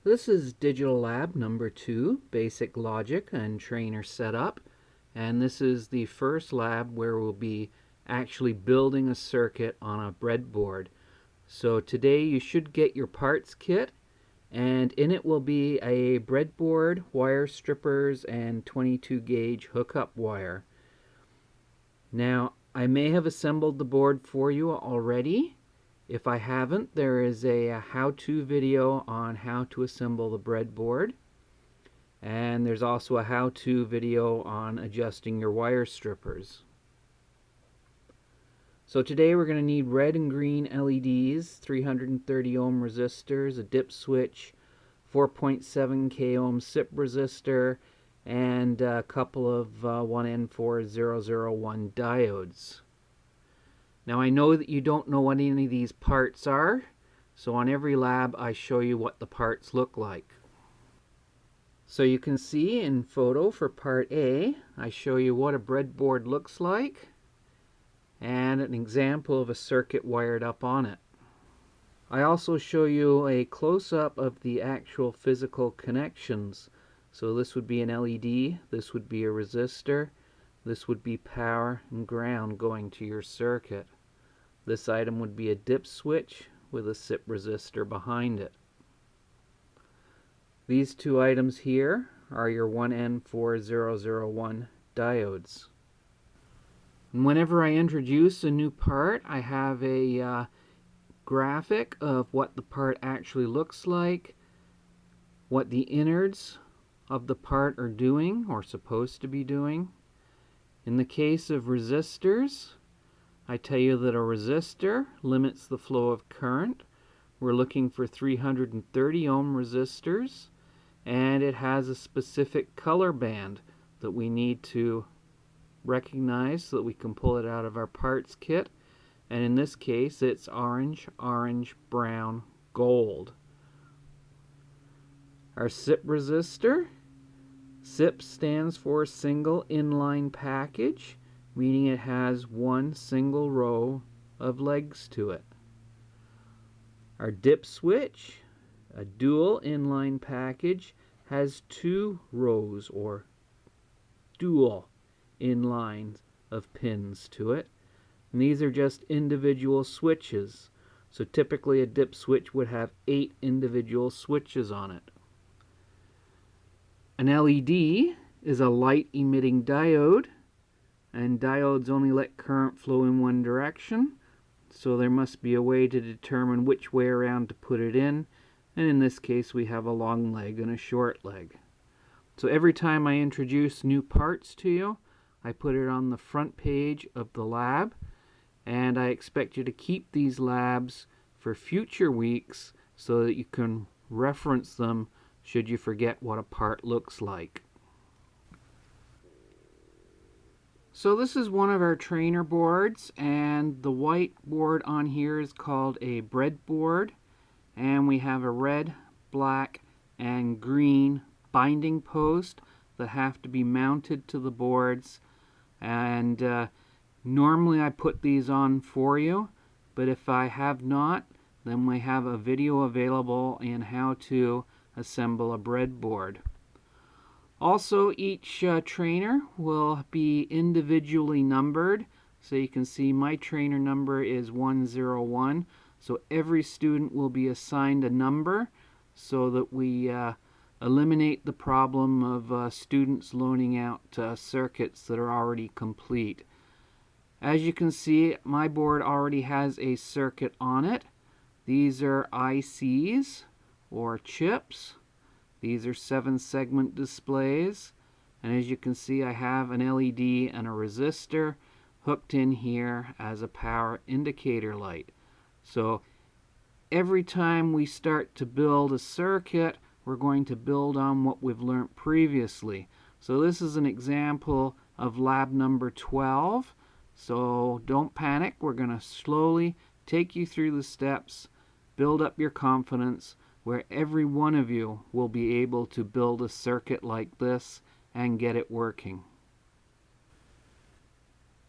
This is Digital Lab number 2, Basic Logic and Trainer Setup. And this is the first lab where we'll be actually building a circuit on a breadboard. So today you should get your parts kit, and in it will be a breadboard, wire strippers, and 22 gauge hookup wire. Now, I may have assembled the board for you already. If I haven't, there is a how-to video on how to assemble the breadboard. And there's also a how-to video on adjusting your wire strippers. So today we're going to need red and green LEDs, 330 ohm resistors, a dip switch, 4.7 k ohm SIP resistor, and a couple of 1N4001 diodes. Now I know that you don't know what any of these parts are, so on every lab I show you what the parts look like. So you can see in photo for part A, I show you what a breadboard looks like and an example of a circuit wired up on it. I also show you a close-up of the actual physical connections. So this would be an LED, this would be a resistor, this would be power and ground going to your circuit. This item would be a dip switch with a SIP resistor behind it. These two items here are your 1N4001 diodes. And whenever I introduce a new part, I have a graphic of what the part actually looks like, what the innards of the part are doing or supposed to be doing. In the case of resistors, I tell you that a resistor limits the flow of current. We're looking for 330 ohm resistors, and it has a specific color band that we need to recognize so that we can pull it out of our parts kit. And in this case it's orange, orange, brown, gold. Our SIP resistor, SIP stands for single inline package, meaning it has one single row of legs to it. Our dip switch, a dual inline package, has two rows or dual inlines of pins to it. And these are just individual switches. So typically a dip switch would have 8 individual switches on it. An LED is a light emitting diode, and diodes only let current flow in one direction, so there must be a way to determine which way around to put it in, and in this case we have a long leg and a short leg. So every time I introduce new parts to you, I put it on the front page of the lab, and I expect you to keep these labs for future weeks so that you can reference them should you forget what a part looks like. So this is one of our trainer boards, and the white board on here is called a breadboard, and we have a red, black, and green binding post that have to be mounted to the boards. And normally I put these on for you, but if I have not, then we have a video available in how to assemble a breadboard. Also, each trainer will be individually numbered. So you can see my trainer number is 101. So every student will be assigned a number so that we eliminate the problem of students loaning out circuits that are already complete. As you can see, my board already has a circuit on it. These are ICs or chips. These are 7-segment displays, and as you can see I have an LED and a resistor hooked in here as a power indicator light. So every time we start to build a circuit, we're going to build on what we've learned previously. So this is an example of lab number 12. So don't panic, we're going to slowly take you through the steps, build up your confidence, where every one of you will be able to build a circuit like this and get it working.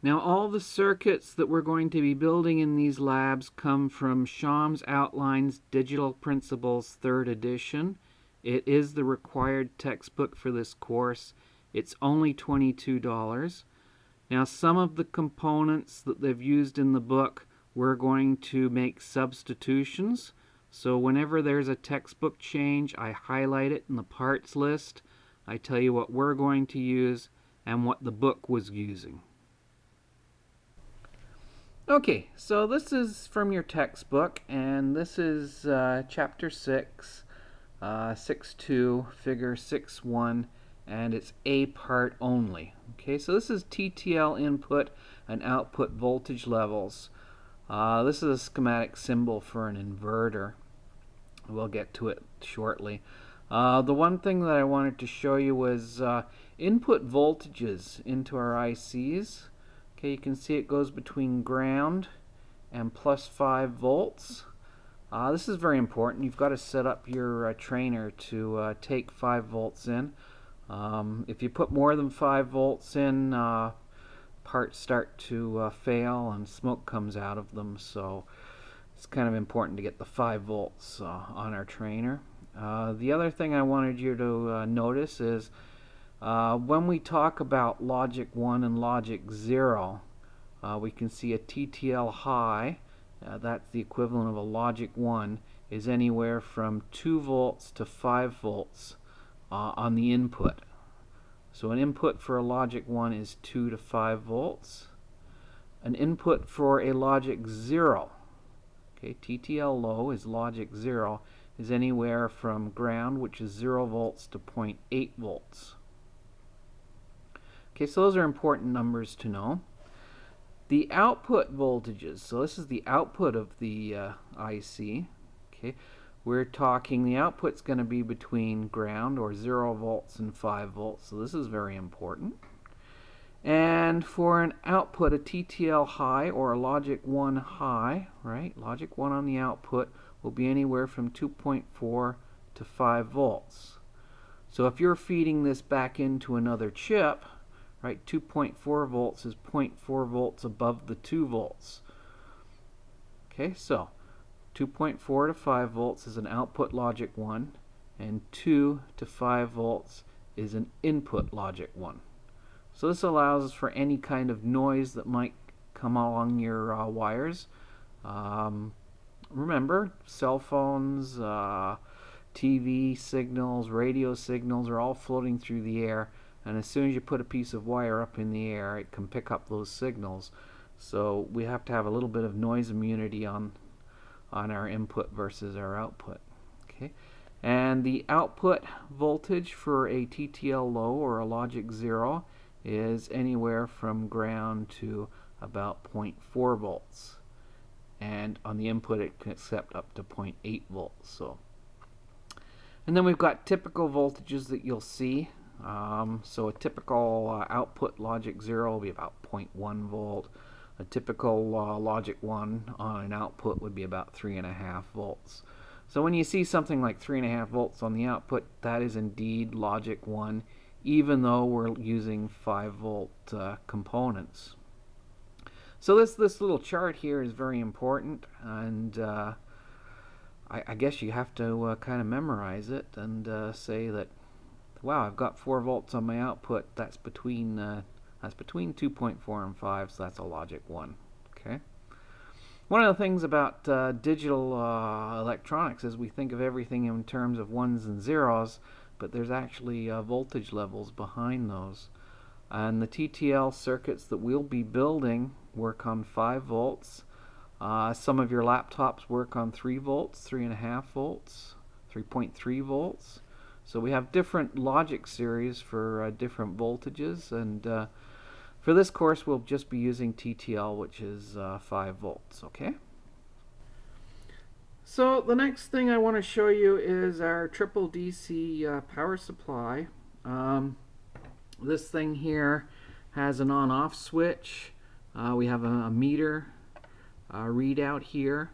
Now all the circuits that we're going to be building in these labs come from Holmes Outlines Digital Principles 3rd edition. It is the required textbook for this course. It's only $22. Now, some of the components that they've used in the book, we're going to make substitutions. So whenever there's a textbook change, I highlight it in the parts list. I tell you what we're going to use and what the book was using. Okay, so this is from your textbook, and this is Chapter 6, 6.2, Figure 6.1, and it's A part only. Okay, so this is TTL input and output voltage levels. This is a schematic symbol for an inverter. We'll get to it shortly. The one thing that I wanted to show you was input voltages into our ICs. Okay, you can see it goes between ground and plus 5 volts. This is very important. You've got to set up your trainer to take 5 volts in. If you put more than 5 volts in, parts start to fail and smoke comes out of them, so it's kind of important to get the 5 volts on our trainer. The other thing I wanted you to notice is when we talk about logic 1 and logic 0, we can see a TTL high, that's the equivalent of a logic 1, is anywhere from 2 volts to 5 volts on the input. So an input for a logic 1 is 2 to 5 volts. An input for a logic 0, okay, TTL low is logic 0, is anywhere from ground, which is 0 volts, to 0.8 volts. Okay, so those are important numbers to know. The output voltages, so this is the output of the IC. Okay, we're talking the output's going to be between ground, or 0 volts, and 5 volts, so this is very important. And for an output, a TTL high or a logic 1 high, right, logic 1 on the output will be anywhere from 2.4 to 5 volts. So if you're feeding this back into another chip, right, 2.4 volts is 0.4 volts above the 2 volts. Okay, so 2.4 to 5 volts is an output logic 1, and 2 to 5 volts is an input logic 1. So this allows for any kind of noise that might come along your wires. Remember, cell phones, TV signals, radio signals are all floating through the air, and as soon as you put a piece of wire up in the air, it can pick up those signals. So we have to have a little bit of noise immunity on our input versus our output. Okay, and the output voltage for a TTL low or a logic 0 is anywhere from ground to about 0.4 volts. And on the input it can accept up to 0.8 volts. So, and then we've got typical voltages that you'll see. So a typical output logic 0 will be about 0.1 volt. A typical logic 1 on an output would be about 3.5 volts. So when you see something like 3.5 volts on the output, that is indeed logic 1, even though we're using 5 volt components. So this little chart here is very important, and I guess you have to kind of memorize it and say that, wow, I've got 4 volts on my output. That's between 2.4 and 5, so that's a logic 1. Okay. One of the things about digital electronics is we think of everything in terms of ones and zeros, but there's actually voltage levels behind those. And the TTL circuits that we'll be building work on 5 volts. Some of your laptops work on 3 volts, 3.5 volts, 3.3 volts. So we have different logic series for different voltages, and for this course we'll just be using TTL, which is 5 volts. Okay. So the next thing I want to show you is our triple DC power supply. This thing here has an on-off switch. We have a meter readout here.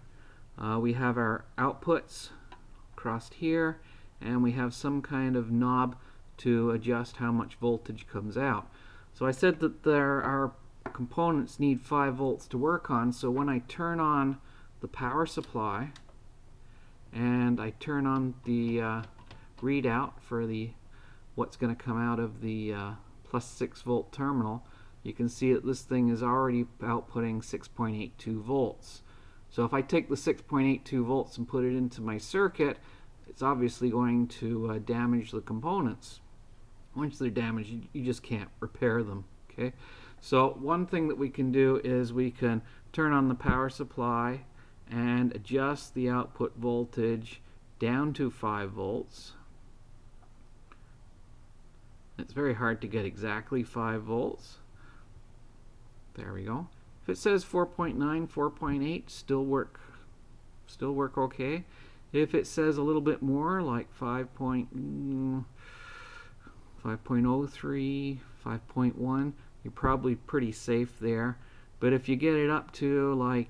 We have our outputs across here, and we have some kind of knob to adjust how much voltage comes out. So I said that our components need 5 volts to work on, so when I turn on the power supply and I turn on the readout for the what's going to come out of the plus 6 volt terminal, you can see that this thing is already outputting 6.82 volts. So if I take the 6.82 volts and put it into my circuit, it's obviously going to damage the components. Once they're damaged, you just can't repair them. Okay, so one thing that we can do is we can turn on the power supply and adjust the output voltage down to 5 volts. It's very hard to get exactly 5 volts. There we go. If it says 4.9, 4.8, still work okay. If it says a little bit more, like 5.03, 5.1, you're probably pretty safe there. But if you get it up to like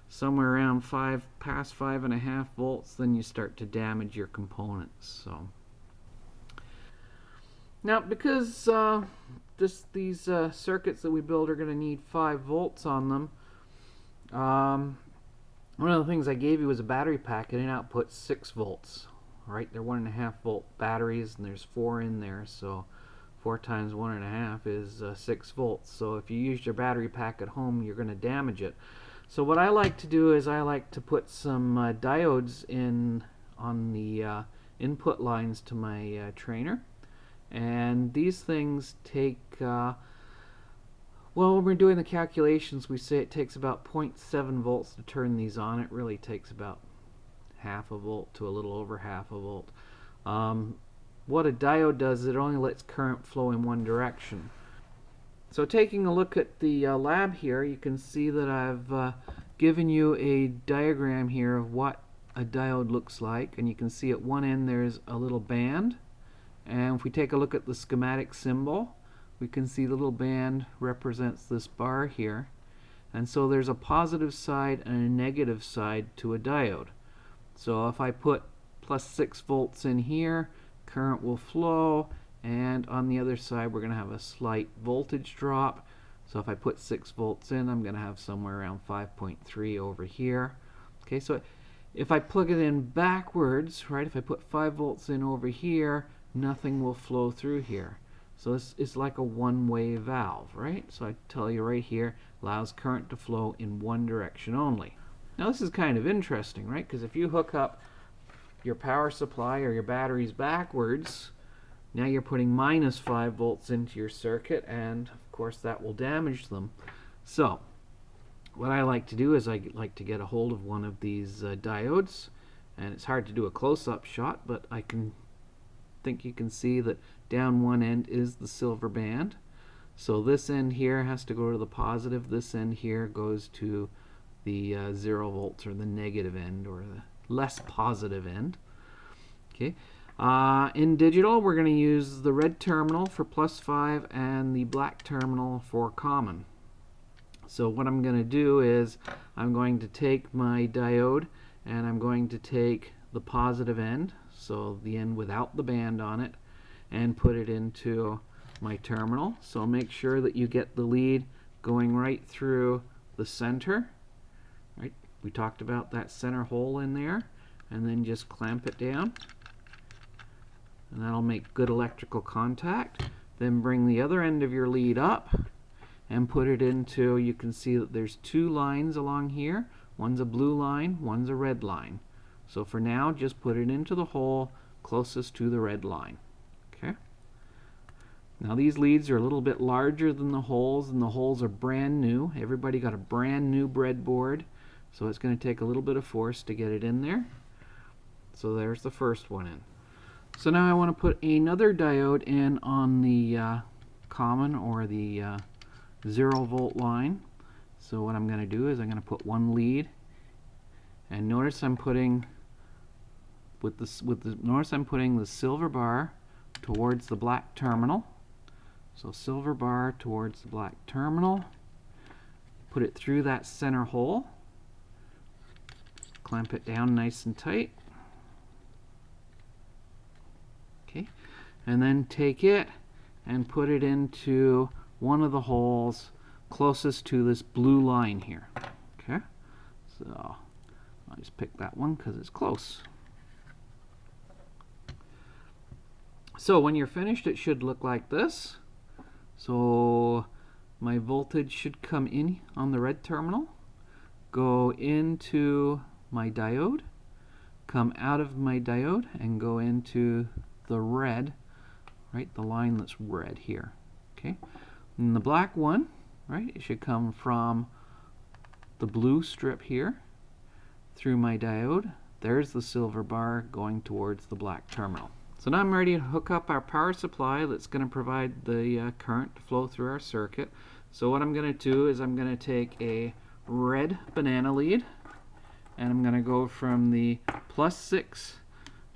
somewhere around past 5.5 volts, then you start to damage your components. So now, because these circuits that we build are going to need 5 volts on them, one of the things I gave you was a battery pack, and it outputs 6 volts. Right, they're 1.5 volt batteries, and there's 4 in there, so 4 times 1.5 is 6 volts. So if you use your battery pack at home, you're going to damage it. So what I like to do is I like to put some diodes in on the input lines to my trainer. And these things take, well, when we're doing the calculations, we say it takes about 0.7 volts to turn these on. It really takes about half a volt to a little over half a volt. What a diode does is it only lets current flow in one direction. So taking a look at the lab here, you can see that I've given you a diagram here of what a diode looks like, and you can see at one end there's a little band. And if we take a look at the schematic symbol, we can see the little band represents this bar here. And so there's a positive side and a negative side to a diode. So if I put plus 6 volts in here, current will flow, and on the other side we're going to have a slight voltage drop. So if I put 6 volts in, I'm going to have somewhere around 5.3 over here. Okay, so if I plug it in backwards, right, if I put 5 volts in over here, nothing will flow through here. So this is like a one-way valve, right? So I tell you right here, allows current to flow in one direction only. Now this is kind of interesting, right? Because if you hook up your power supply or your batteries backwards, now you're putting minus 5 volts into your circuit, and of course that will damage them. So what I like to do is I like to get a hold of one of these diodes, and it's hard to do a close-up shot, but I think you can see that down one end is the silver band. So this end here has to go to the positive, this end here goes to the 0 volts, or the negative end, or the less positive end. Okay. In digital, we're going to use the red terminal for plus 5 and the black terminal for common. So what I'm going to do is I'm going to take my diode and I'm going to take the positive end, so the end without the band on it, and put it into my terminal. So make sure that you get the lead going right through the center. Right? We talked about that center hole in there, and then just clamp it down, and that'll make good electrical contact. Then bring the other end of your lead up and put it into, you can see that there's 2 lines along here. One's a blue line, one's a red line. So for now, just put it into the hole closest to the red line. Okay. Now these leads are a little bit larger than the holes, and the holes are brand new. Everybody got a brand new breadboard, so it's going to take a little bit of force to get it in there. So there's the first one in. So now I want to put another diode in on the common, or the 0 volt line. So what I'm going to do is I'm going to put one lead, and notice I'm putting notice I'm putting the silver bar towards the black terminal. So silver bar towards the black terminal. Put it through that center hole. Clamp it down nice and tight. Okay, and then take it and put it into one of the holes closest to this blue line here. Okay, so I'll just pick that one because it's close. So when you're finished, it should look like this. So my voltage should come in on the red terminal, go into my diode, come out of my diode, and go into the red, right, the line that's red here. Okay, and the black one, right, it should come from the blue strip here through my diode. There's the silver bar going towards the black terminal. So now I'm ready to hook up our power supply that's going to provide the current to flow through our circuit. So what I'm going to do is I'm going to take a red banana lead, and I'm going to go from the +6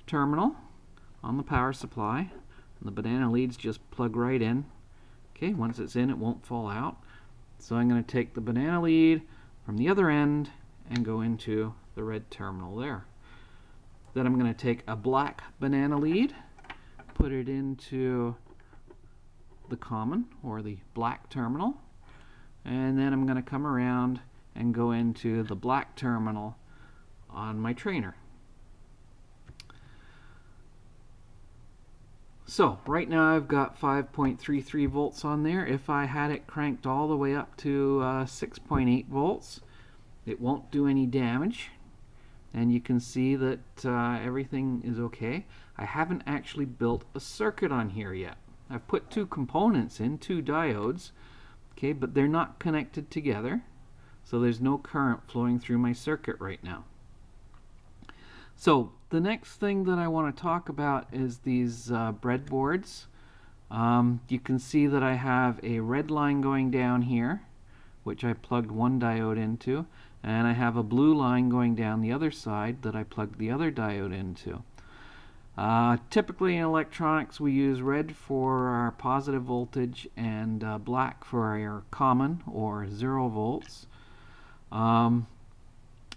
terminal on the power supply. And the banana leads just plug right in. Okay, once it's in, it won't fall out. So I'm going to take the banana lead from the other end and go into the red terminal there. Then I'm going to take a black banana lead, put it into the common or the black terminal, and then I'm going to come around and go into the black terminal on my trainer. So right now I've got 5.33 volts on there. If I had it cranked all the way up to 6.8 volts, it won't do any damage. And you can see that everything is okay. I haven't actually built a circuit on here yet. I've put two components in, two diodes, okay, but they're not connected together, so there's no current flowing through my circuit right now. So the next thing that I want to talk about is these breadboards. You can see that I have a red line going down here, which I plugged one diode into, and I have a blue line going down the other side that I plugged the other diode into. Typically in electronics we use red for our positive voltage and black for our common or 0 volts.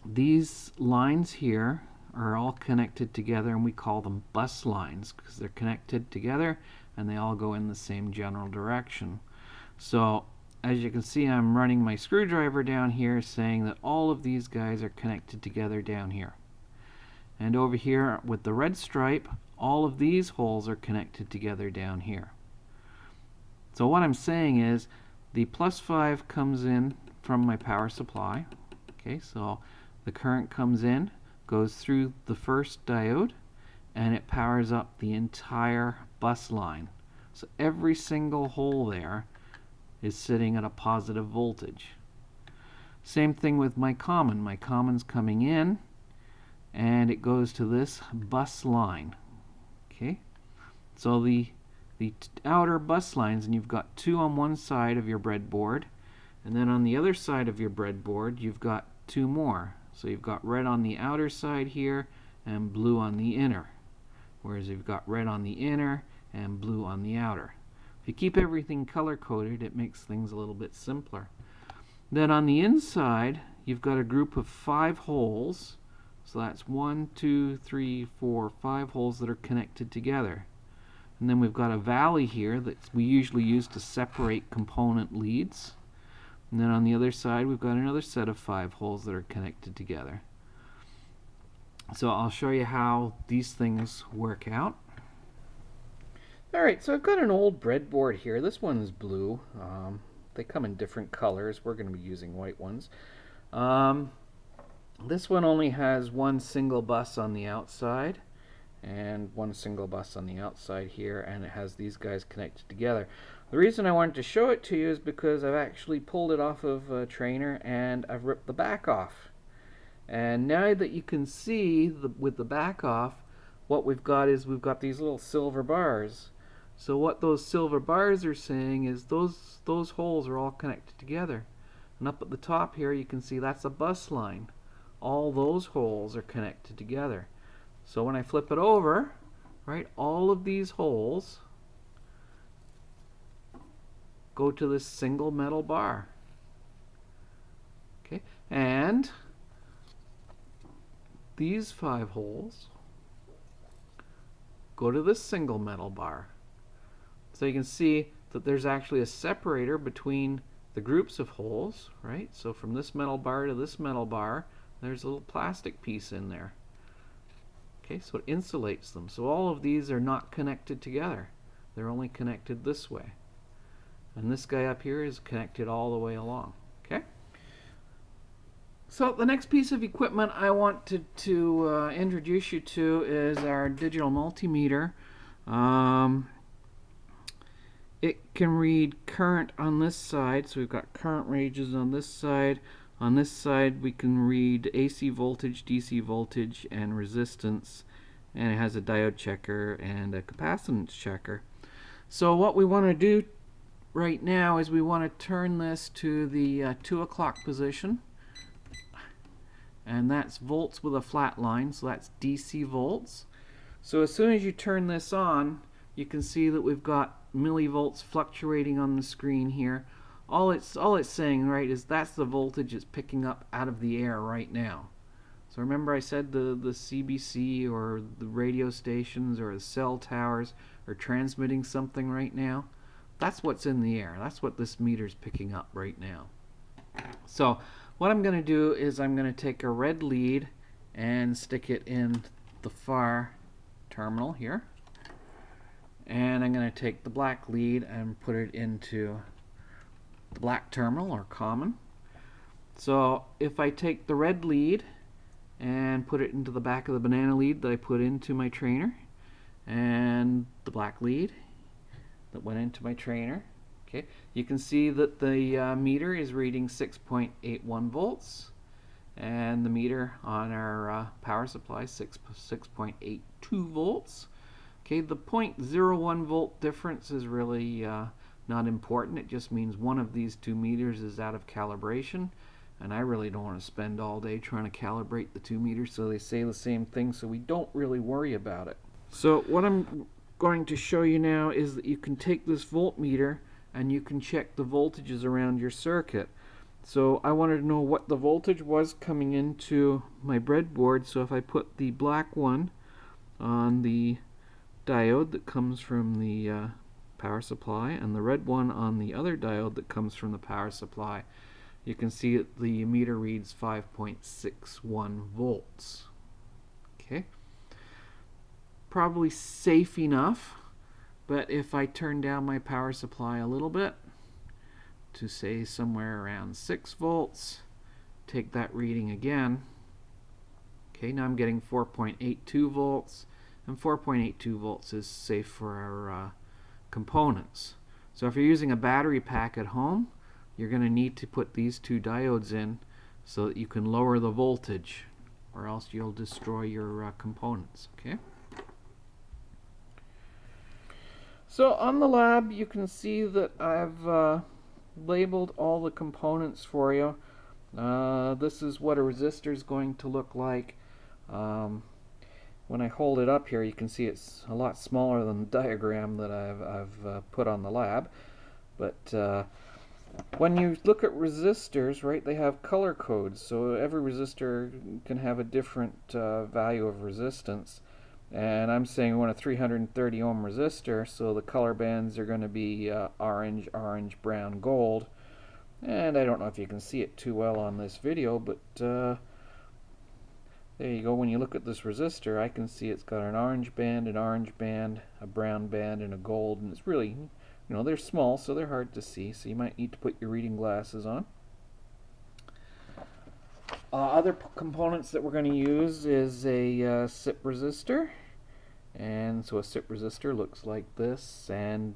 These lines here are all connected together, and we call them bus lines because they're connected together and they all go in the same general direction. So as you can see, I'm running my screwdriver down here saying that all of these guys are connected together down here. And over here with the red stripe, all of these holes are connected together down here. So what I'm saying is the +5 comes in from my power supply. Okay, so the current comes in, goes through the first diode, and it powers up the entire bus line. So every single hole there is sitting at a positive voltage. Same thing with my common. My common's coming in and it goes to this bus line. Okay, so the outer bus lines, and you've got two on one side of your breadboard, and then on the other side of your breadboard you've got two more. So you've got red on the outer side here and blue on the inner, whereas you've got red on the inner and blue on the outer. If you keep everything color-coded, it makes things a little bit simpler. Then on the inside, you've got a group of 5 holes. So that's 1, 2, 3, 4, 5 holes that are connected together. And then we've got a valley here that we usually use to separate component leads. And then on the other side, we've got another set of 5 holes that are connected together. So I'll show you how these things work out. Alright, so I've got an old breadboard here. This one's blue. They come in different colors. We're going to be using white ones. This one only has one single bus on the outside and one single bus on the outside here, and it has these guys connected together. The reason I wanted to show it to you is because I've actually pulled it off of a trainer and I've ripped the back off. And now that you can see with the back off, what we've got is we've got these little silver bars. So what those silver bars are saying is those holes are all connected together. And up at the top here you can see that's a bus line. All those holes are connected together. So when I flip it over, right, all of these holes go to this single metal bar. Okay, and these 5 holes go to this single metal bar. So you can see that there's actually a separator between the groups of holes, right? So from this metal bar to this metal bar, there's a little plastic piece in there. Okay, so it insulates them. So all of these are not connected together. They're only connected this way. And this guy up here is connected all the way along. Okay? So the next piece of equipment I want to introduce you to is our digital multimeter. It can read current on this side, so we've got current ranges on this side. On this side we can read AC voltage, DC voltage, and resistance, and it has a diode checker and a capacitance checker. So what we want to do right now is we want to turn this to the 2 o'clock position, and that's volts with a flat line, so that's DC volts. So as soon as you turn this on, you can see that we've got millivolts fluctuating on the screen here. All it's saying, right, is that's the voltage it's picking up out of the air right now. So remember I said the CBC or the radio stations or the cell towers are transmitting something right now? That's what's in the air. That's what this meter's picking up right now. So what I'm going to do is I'm going to take a red lead and stick it in the far terminal here. And I'm going to take the black lead and put it into the black terminal, or common. So if I take the red lead and put it into the back of the banana lead that I put into my trainer, and the black lead that went into my trainer, okay, you can see that the meter is reading 6.81 volts, and the meter on our power supply 6.82 volts. Okay, the 0.01 volt difference is really not important. It just means one of these two meters is out of calibration, and I really don't want to spend all day trying to calibrate the two meters so they say the same thing, so we don't really worry about it. So what I'm going to show you now is that you can take this voltmeter and you can check the voltages around your circuit. So I wanted to know what the voltage was coming into my breadboard, so if I put the black one on the diode that comes from the power supply and the red one on the other diode that comes from the power supply, you can see that the meter reads 5.61 volts. Okay, probably safe enough, but if I turn down my power supply a little bit to say somewhere around 6 volts, take that reading again, okay, now I'm getting 4.82 volts, and 4.82 volts is safe for our components. So if you're using a battery pack at home, you're going to need to put these two diodes in so that you can lower the voltage, or else you'll destroy your components. Okay. So on the lab you can see that I've labeled all the components for you. This is what a resistor is going to look like. When I hold it up here, you can see it's a lot smaller than the diagram that I've put on the lab. But when you look at resistors, right, they have color codes. So every resistor can have a different value of resistance. And I'm saying we want a 330 ohm resistor, so the color bands are going to be orange, orange, brown, gold. And I don't know if you can see it too well on this video, but there you go. When you look at this resistor, I can see it's got an orange band, a brown band, and a gold, and it's really, you know, they're small, so they're hard to see, so you might need to put your reading glasses on. Other components that we're going to use is a SIP resistor, and so a SIP resistor looks like this, and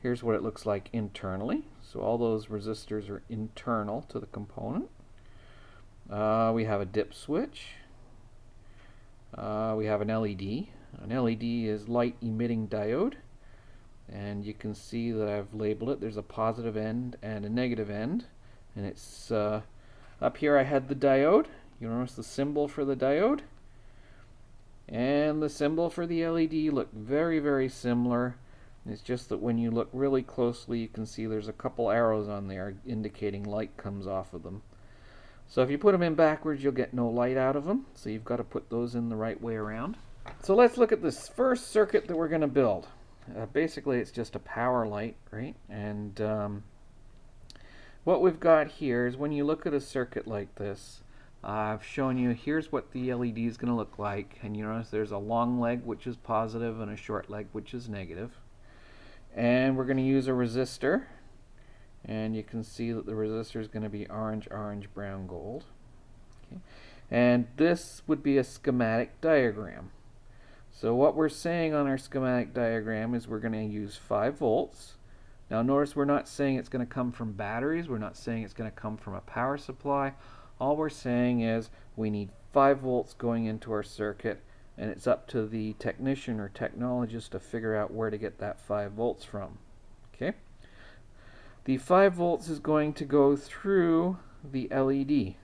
here's what it looks like internally. So all those resistors are internal to the component. We have a dip switch. We have an LED. An LED is light emitting diode, and you can see that I've labeled it. There's a positive end and a negative end, and it's up here I had the diode. You notice the symbol for the diode and the symbol for the LED look very, very similar. It's just that when you look really closely, you can see there's a couple arrows on there indicating light comes off of them. So if you put them in backwards, you'll get no light out of them. So you've got to put those in the right way around. So let's look at this first circuit that we're going to build. Basically, it's just a power light, right? And what we've got here is when you look at a circuit like this, I've shown you here's what the LED is going to look like, and you notice there's a long leg which is positive and a short leg which is negative. And we're going to use a resistor, and you can see that the resistor is going to be orange, orange, brown, gold. Okay. And this would be a schematic diagram. So what we're saying on our schematic diagram is we're going to use 5 volts. Now notice we're not saying it's going to come from batteries, we're not saying it's going to come from a power supply. All we're saying is we need 5 volts going into our circuit, and it's up to the technician or technologist to figure out where to get that 5 volts from. Okay? The 5 volts is going to go through the LED.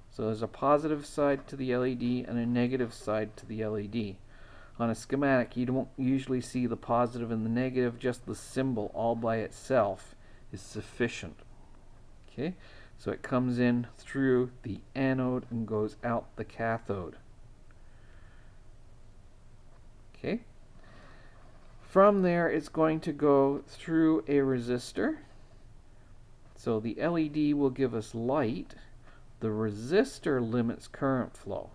So there's a positive side to the LED and a negative side to the LED. On a schematic, you don't usually see the positive and the negative, just the symbol all by itself is sufficient. Okay? So it comes in through the anode and goes out the cathode. Okay? From there, it's going to go through a resistor. So the LED will give us light. The resistor limits current flow.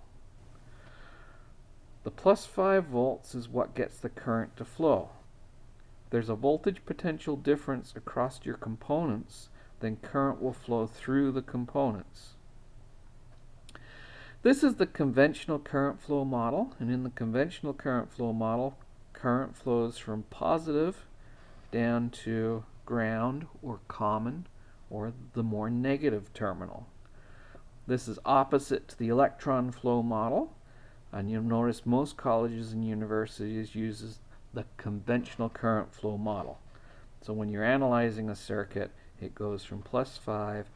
The plus 5 volts is what gets the current to flow. There's a voltage potential difference across your components, then current will flow through the components. This is the conventional current flow model, and in the conventional current flow model, current flows from positive down to ground or common or the more negative terminal. This is opposite to the electron flow model, and you'll notice most colleges and universities uses the conventional current flow model. So when you're analyzing a circuit, it goes from plus 5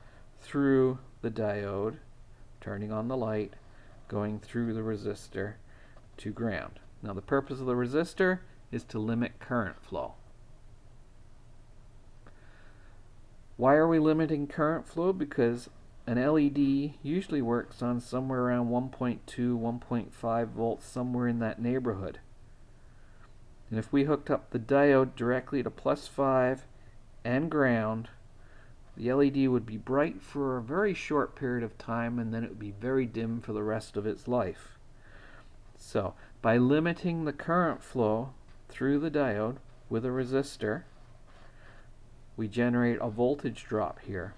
through the diode, turning on the light, going through the resistor to ground. Now the purpose of the resistor is to limit current flow. Why are we limiting current flow? Because an LED usually works on somewhere around 1.2, 1.5 volts, somewhere in that neighborhood. And if we hooked up the diode directly to plus 5 and ground, the LED would be bright for a very short period of time, and then it would be very dim for the rest of its life. So by limiting the current flow through the diode with a resistor, we generate a voltage drop here.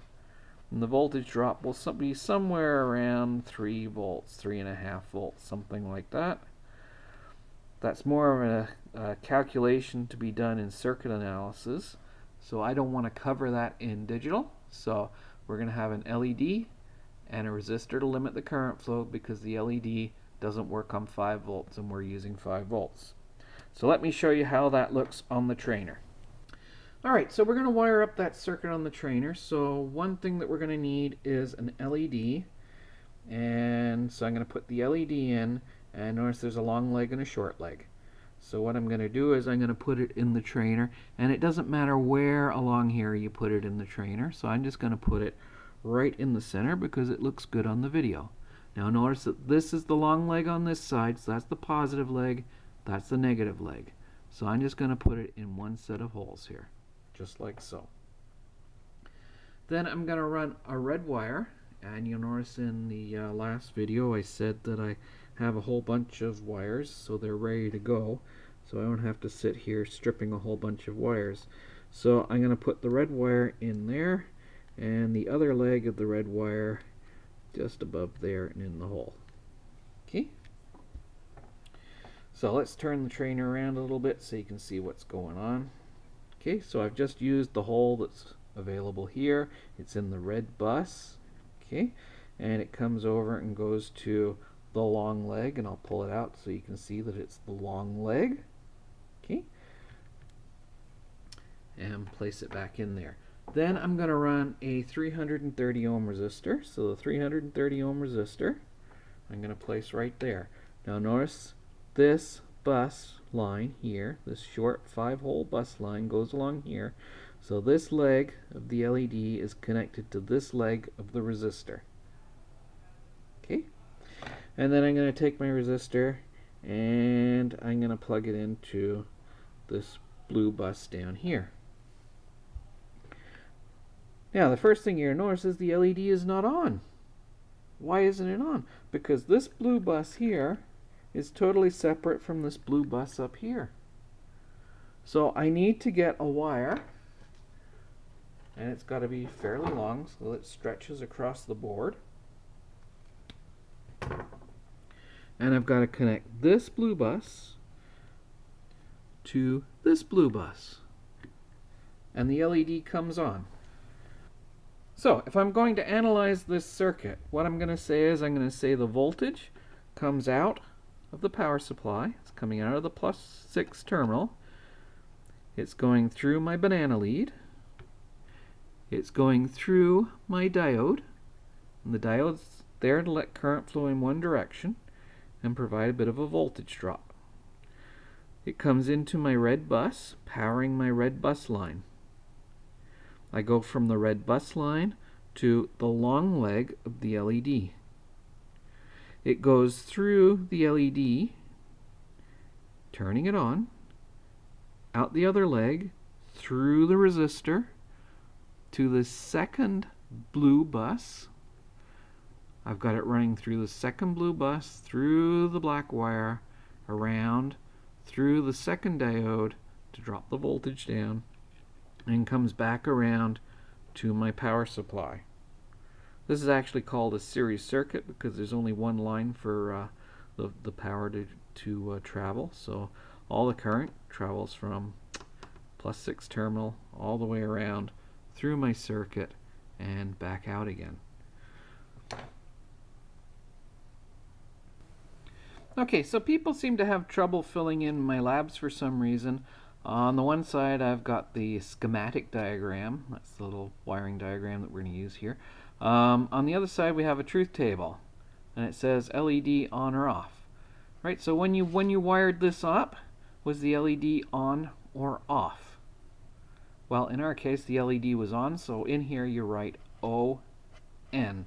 And the voltage drop will be somewhere around 3 volts, 3.5 volts, something like that. That's more of a calculation to be done in circuit analysis. So I don't want to cover that in digital. So we're going to have an LED and a resistor to limit the current flow because the LED doesn't work on 5 volts and we're using 5 volts. So let me show you how that looks on the trainer. Alright, so we're going to wire up that circuit on the trainer. So one thing that we're going to need is an LED. And so I'm going to put the LED in, and notice there's a long leg and a short leg. So what I'm going to do is I'm going to put it in the trainer, and it doesn't matter where along here you put it in the trainer. So I'm just going to put it right in the center because it looks good on the video. Now notice that this is the long leg on this side, so that's the positive leg, that's the negative leg. So I'm just going to put it in one set of holes here, just like so. Then I'm going to run a red wire, and you'll notice in the last video I said that I have a whole bunch of wires so they're ready to go, so I don't have to sit here stripping a whole bunch of wires. So I'm going to put the red wire in there and the other leg of the red wire just above there and in the hole. Okay, so let's turn the trainer around a little bit so you can see what's going on. Okay, so I've just used the hole that's available here. It's in the red bus. Okay, and it comes over and goes to the long leg, and I'll pull it out so you can see that it's the long leg. Okay, and place it back in there. Then I'm going to run a 330 ohm resistor. So the 330 ohm resistor I'm going to place right there. Now notice this bus line here, this short 5-hole bus line goes along here. So this leg of the LED is connected to this leg of the resistor. Okay, and then I'm going to take my resistor and I'm going to plug it into this blue bus down here. Now the first thing you're going to notice is the LED is not on. Why isn't it on? Because this blue bus here is totally separate from this blue bus up here. So I need to get a wire, and it's got to be fairly long so it stretches across the board. And I've got to connect this blue bus to this blue bus. And the LED comes on. So if I'm going to analyze this circuit, what I'm going to say is I'm going to say the voltage comes out of the power supply. It's coming out of the +6 terminal. It's going through my banana lead. It's going through my diode. And the diode's there to let current flow in one direction and provide a bit of a voltage drop. It comes into my red bus, powering my red bus line. I go from the red bus line to the long leg of the LED. It goes through the LED, turning it on, out the other leg, through the resistor, to the second blue bus. I've got it running through the second blue bus, through the black wire, around, through the second diode to drop the voltage down, and comes back around to my power supply. This is actually called a series circuit because there's only one line for the power to travel. So all the current travels from +6 terminal all the way around through my circuit and back out again. Okay, so people seem to have trouble filling in my labs for some reason. On the one side I've got the schematic diagram. That's the little wiring diagram that we're going to use here. On the other side we have a truth table, and it says LED on or off. Right, so when you wired this up, was the LED on or off? Well, in our case the LED was on, so in here you write ON, and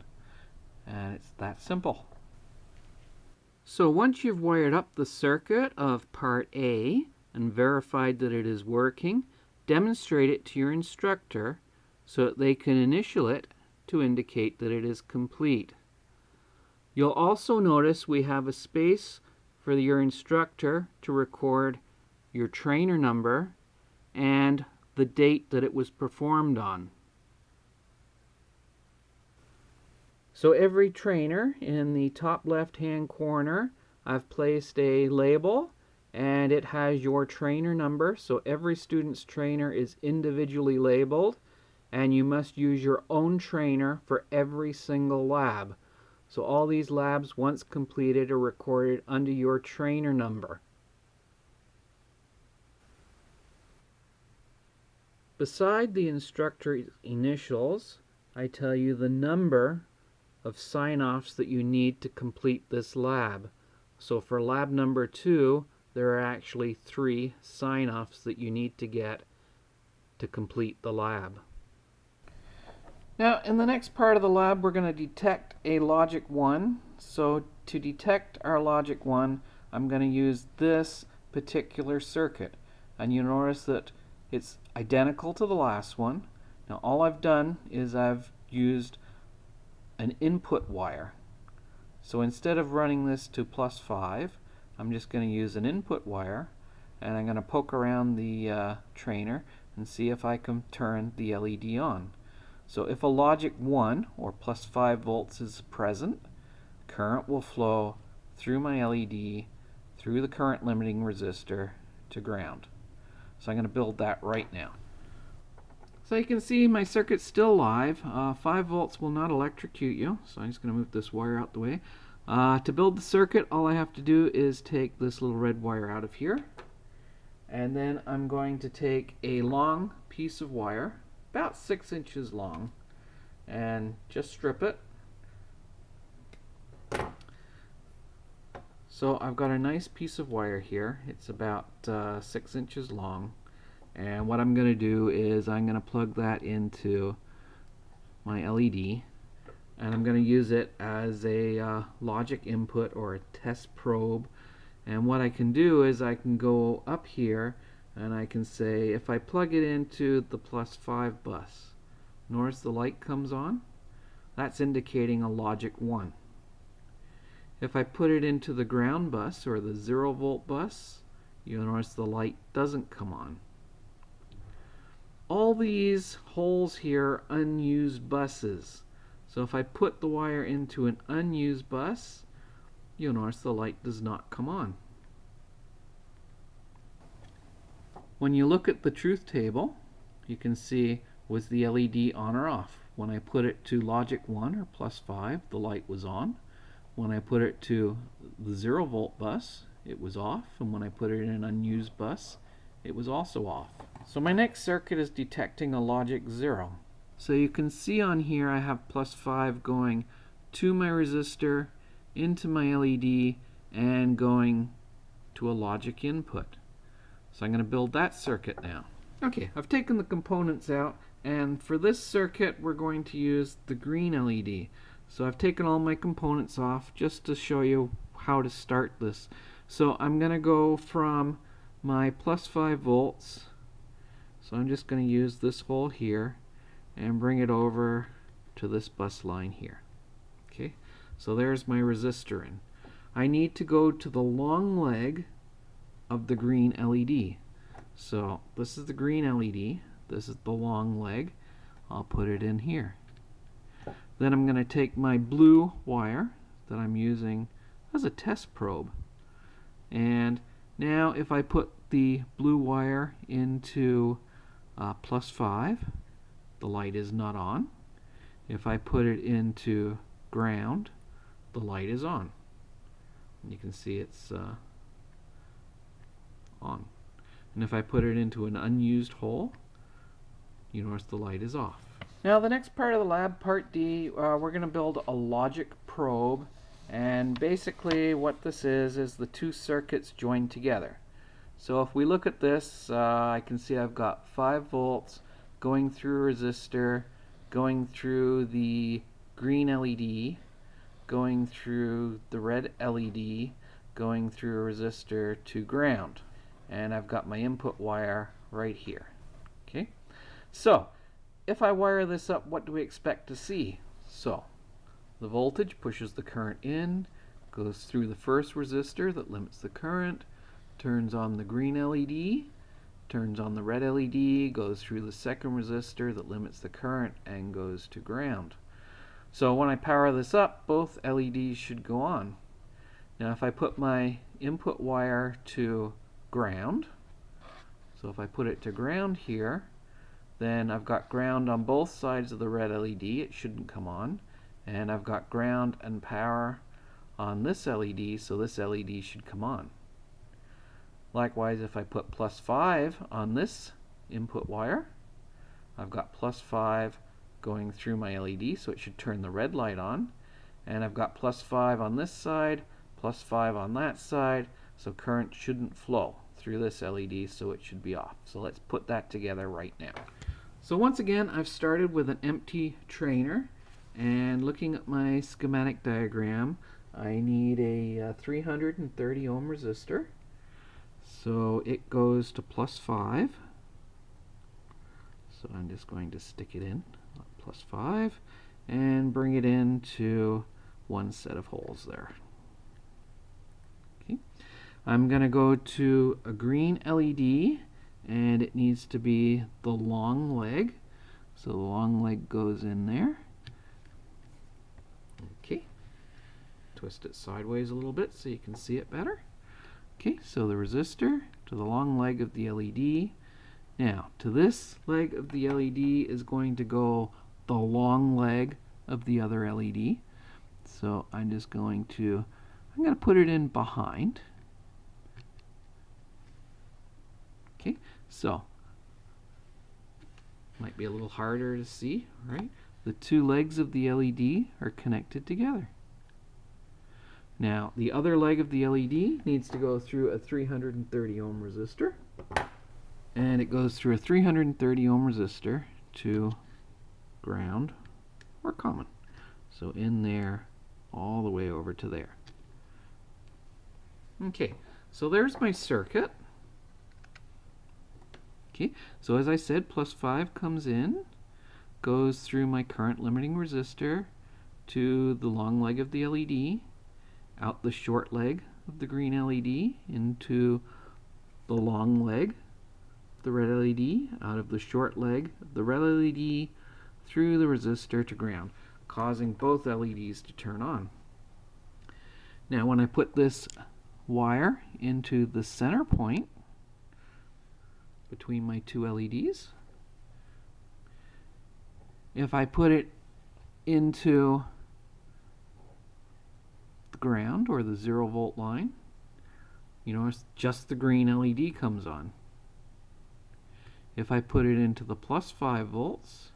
it's that simple. So once you've wired up the circuit of part A and verified that it is working, demonstrate it to your instructor so that they can initial it to indicate that it is complete. You'll also notice we have a space for your instructor to record your trainer number and the date that it was performed on. So every trainer in the top left-hand corner, I've placed a label, and it has your trainer number. So every student's trainer is individually labeled, and you must use your own trainer for every single lab. So all these labs, once completed, are recorded under your trainer number. Beside the instructor's initials, I tell you the number of sign-offs that you need to complete this lab. So for lab number 2, there are actually 3 sign-offs that you need to get to complete the lab. Now, in the next part of the lab, we're going to detect a logic 1. So to detect our logic 1, I'm going to use this particular circuit. And you notice that it's identical to the last one. Now, all I've done is I've used an input wire. So instead of running this to +5, I'm just going to use an input wire, and I'm going to poke around the trainer and see if I can turn the LED on. So if a logic 1 or +5 volts is present, current will flow through my LED, through the current limiting resistor to ground. So I'm going to build that right now. So you can see my circuit's still live. 5 volts will not electrocute you, so I'm just going to move this wire out the way. To build the circuit, all I have to do is take this little red wire out of here, and then I'm going to take a long piece of wire, about 6 inches long, and just strip it. So I've got a nice piece of wire here. It's about 6 inches long. And what I'm going to do is I'm going to plug that into my LED, and I'm going to use it as a logic input or a test probe. And what I can do is I can go up here and I can say, if I plug it into the +5 bus, notice the light comes on? That's indicating a logic 1. If I put it into the ground bus or the 0-volt bus, you'll notice the light doesn't come on. All these holes here are unused buses. So if I put the wire into an unused bus, you'll notice the light does not come on. When you look at the truth table, you can see, was the LED on or off? When I put it to logic 1 or +5, the light was on. When I put it to the 0-volt bus, it was off. And when I put it in an unused bus, it was also off. So my next circuit is detecting a logic 0. So you can see on here I have +5 going to my resistor, into my LED, and going to a logic input. So I'm going to build that circuit now. Okay, I've taken the components out, and for this circuit we're going to use the green LED. So I've taken all my components off just to show you how to start this. So I'm going to go from my +5 volts, so I'm just going to use this hole here and bring it over to this bus line here. Okay, so there's my resistor in. I need to go to the long leg of the green LED. So this is the green LED, this is the long leg. I'll put it in here. Then I'm going to take my blue wire that I'm using as a test probe, and now if I put the blue wire into +5, the light is not on. If I put it into ground, the light is on. And you can see it's on. And if I put it into an unused hole, you notice the light is off. Now the next part of the lab, part D, we're going to build a logic probe, and basically what this is the two circuits joined together. So if we look at this, I can see I've got 5 volts going through a resistor, going through the green LED, going through the red LED, going through a resistor to ground. And I've got my input wire right here. Okay, so if I wire this up, what do we expect to see? So the voltage pushes the current in, goes through the first resistor that limits the current, turns on the green LED, turns on the red LED, goes through the second resistor that limits the current, and goes to ground. So when I power this up, both LEDs should go on. Now if I put my input wire to ground, so if I put it to ground here, then I've got ground on both sides of the red LED, it shouldn't come on, and I've got ground and power on this LED, so this LED should come on. Likewise, if I put +5 on this input wire, I've got +5 going through my LED, so it should turn the red light on, and I've got +5 on this side, +5 on that side, so current shouldn't flow through this LED, so it should be off. So let's put that together right now. So once again, I've started with an empty trainer, and looking at my schematic diagram, I need a 330 ohm resistor. So it goes to +5. So I'm just going to stick it in +5 and bring it into one set of holes there. Okay. I'm going to go to a green LED, and it needs to be the long leg. So the long leg goes in there. Okay. Twist it sideways a little bit so you can see it better. Okay, so the resistor to the long leg of the LED. Now, to this leg of the LED is going to go the long leg of the other LED. So I'm going to put it in behind. Okay, so might be a little harder to see, right? The two legs of the LED are connected together. Now, the other leg of the LED needs to go through a 330 ohm resistor, and it goes through a 330 ohm resistor to ground or common. So in there, all the way over to there. Okay, so there's my circuit. Okay, so as I said, +5 comes in, goes through my current limiting resistor to the long leg of the LED, out the short leg of the green LED into the long leg of the red LED, out of the short leg of the red LED through the resistor to ground, causing both LEDs to turn on. Now when I put this wire into the center point between my two LEDs, if I put it into the ground or the 0-volt line, you notice just the green LED comes on. If I put it into the plus 5 volts,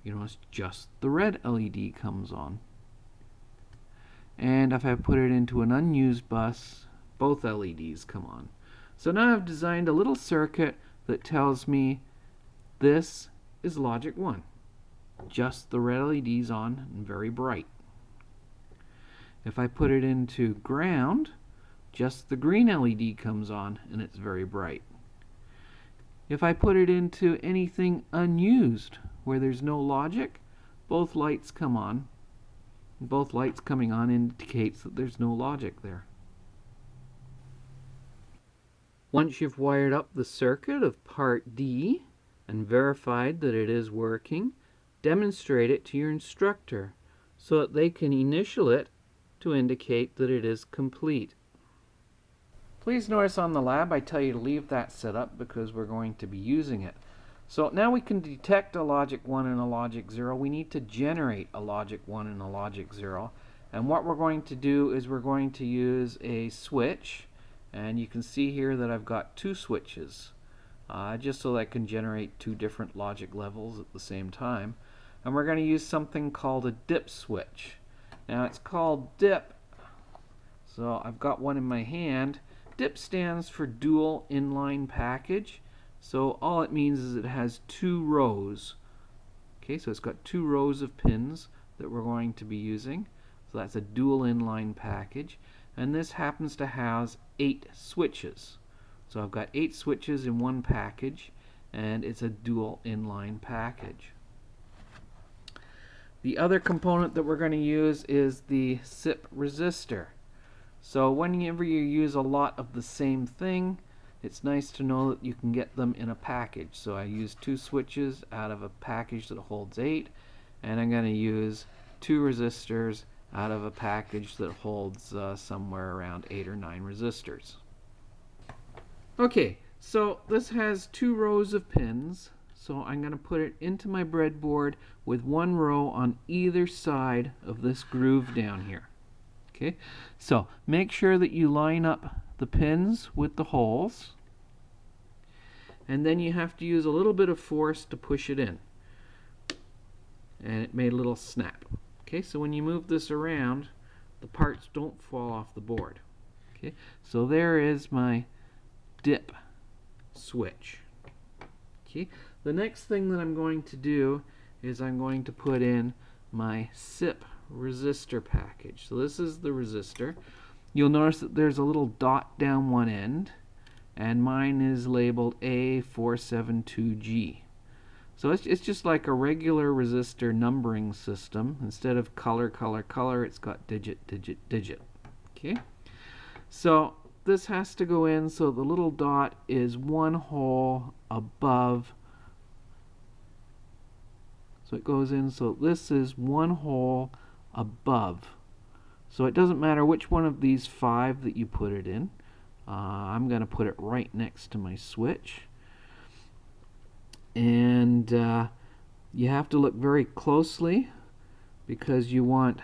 you notice just the red LED comes on. And if I put it into an unused bus, both LEDs come on. So now I've designed a little circuit that tells me this is logic 1. Just the red LEDs on and very bright. If I put it into ground, just the green LED comes on and it's very bright. If I put it into anything unused where there's no logic, both lights come on. Both lights coming on indicates that there's no logic there. Once you've wired up the circuit of part D and verified that it is working, demonstrate it to your instructor so that they can initial it to indicate that it is complete. Please notice on the lab I tell you to leave that set up because we're going to be using it. So now we can detect a logic 1 and a logic 0. We need to generate a logic 1 and a logic 0. And what we're going to do is we're going to use a switch. And you can see here that I've got two switches, just so that I can generate two different logic levels at the same time. And we're going to use something called a dip switch. Now it's called dip, so I've got one in my hand. Dip stands for dual inline package. So all it means is it has two rows. Okay, so it's got two rows of pins that we're going to be using. So that's a dual inline package. And this happens to have 8 switches. So I've got 8 switches in one package, and it's a dual inline package. The other component that we're going to use is the SIP resistor. So whenever you use a lot of the same thing, it's nice to know that you can get them in a package. So I use 2 switches out of a package that holds 8, and I'm going to use 2 resistors out of a package that holds somewhere around 8 or 9 resistors. Okay, so this has 2 rows of pins, so I'm going to put it into my breadboard with 1 row on either side of this groove down here. Okay, so make sure that you line up the pins with the holes, and then you have to use a little bit of force to push it in, and it made a little snap. Okay, so when you move this around, the parts don't fall off the board. Okay, so there is my dip switch. Okay, the next thing that I'm going to do is I'm going to put in my SIP resistor package. So this is the resistor. You'll notice that there's a little dot down one end, and mine is labeled A472G. So it's just like a regular resistor numbering system. Instead of color, color, color, it's got digit, digit, digit. Okay? So this has to go in so the little dot is 1 hole above. So it goes in, so this is 1 hole above. So it doesn't matter which one of these 5 that you put it in. I'm going to put it right next to my switch. And you have to look very closely because you want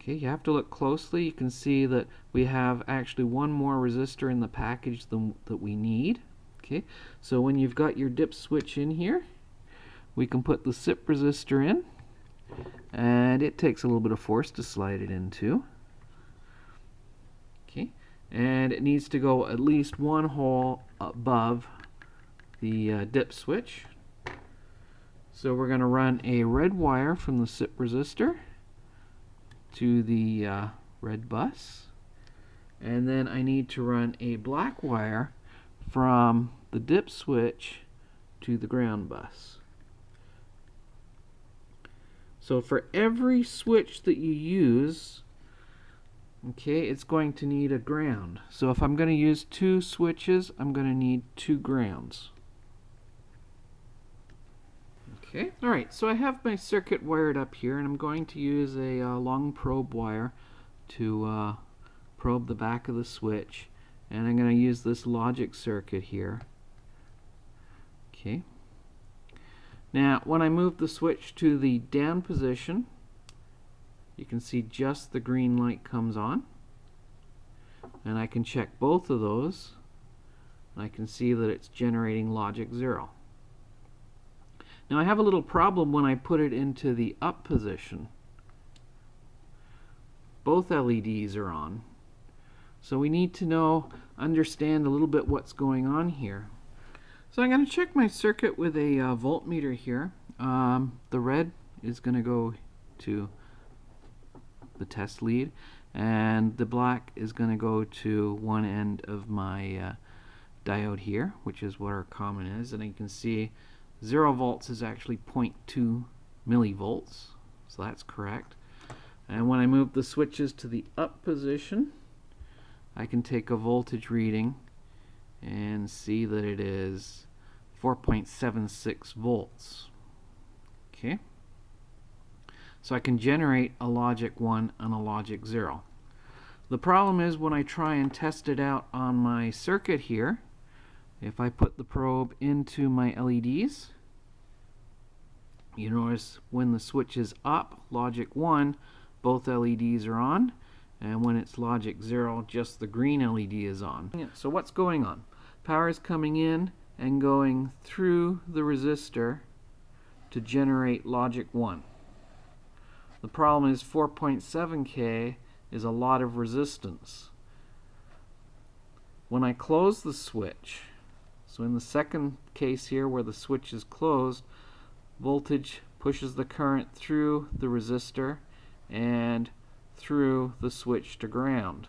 you have to look closely. You can see that we have actually 1 more resistor in the package that we need. Okay, so when you've got your dip switch in here, we can put the SIP resistor in, and it takes a little bit of force to slide it into. Okay, and it needs to go at least 1 hole above the dip switch. So we're going to run a red wire from the SIP resistor to the red bus, and then I need to run a black wire from the dip switch to the ground bus. So for every switch that you use, okay, it's going to need a ground. So if I'm going to use 2 switches, I'm going to need 2 grounds. Okay, alright, so I have my circuit wired up here, and I'm going to use a long probe wire to probe the back of the switch, and I'm going to use this logic circuit here. Okay. Now, when I move the switch to the down position, you can see just the green light comes on, and I can check both of those, and I can see that it's generating logic 0. Now I have a little problem when I put it into the up position. Both LEDs are on, so we need to understand a little bit what's going on here. So I'm going to check my circuit with a voltmeter here. The red is going to go to the test lead, and the black is going to go to one end of my diode here, which is what our common is, and you can see 0 volts is actually 0.2 millivolts, so that's correct. And when I move the switches to the up position, I can take a voltage reading and see that it is 4.76 volts. Okay, so I can generate a logic 1 and a logic 0. The problem is when I try and test it out on my circuit here, if I put the probe into my LEDs, you notice when the switch is up, logic 1, both LEDs are on, and when it's logic 0, just the green LED is on. So what's going on? Power is coming in and going through the resistor to generate logic 1. The problem is 4.7K is a lot of resistance. When I close the switch, so in the second case here where the switch is closed, voltage pushes the current through the resistor and through the switch to ground.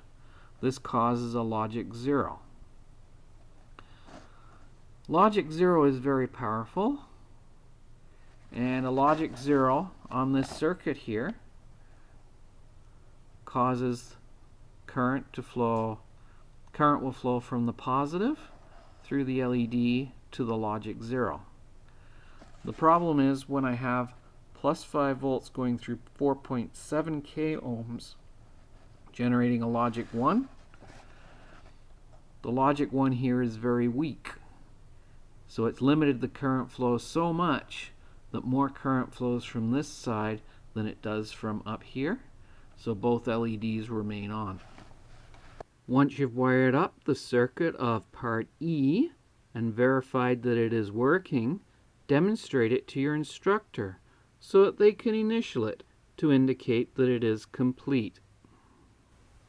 This causes a logic 0. Logic 0 is very powerful, and a logic 0 on this circuit here causes current to flow. Current will flow from the positive through the LED to the logic 0. The problem is when I have plus 5 volts going through 4.7K ohms generating a logic 1, the logic 1 here is very weak. So it's limited the current flow so much that more current flows from this side than it does from up here. So both LEDs remain on. Once you've wired up the circuit of part E and verified that it is working, demonstrate it to your instructor so that they can initial it to indicate that it is complete.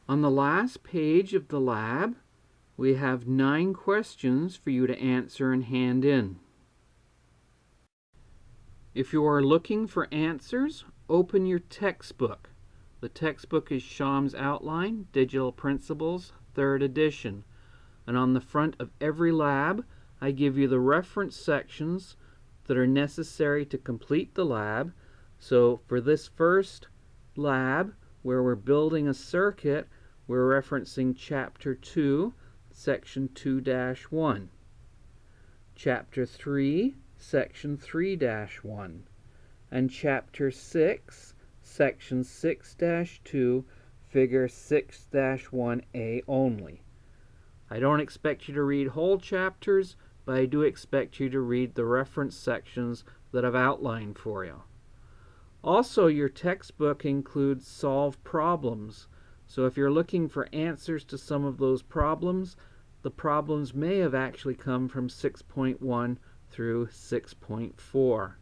On the last page of the lab, we have 9 questions for you to answer and hand in. If you are looking for answers, open your textbook. The textbook is Schaum's Outline, Digital Principles, 3rd edition. And on the front of every lab, I give you the reference sections that are necessary to complete the lab. So for this first lab, where we're building a circuit, we're referencing Chapter 2, Section 2-1. Chapter 3, Section 3-1. And Chapter 6, Section 6-2, Figure 6-1A only. I don't expect you to read whole chapters, but I do expect you to read the reference sections that I've outlined for you. Also, your textbook includes solved problems. So if you're looking for answers to some of those problems, the problems may have actually come from 6.1 through 6.4.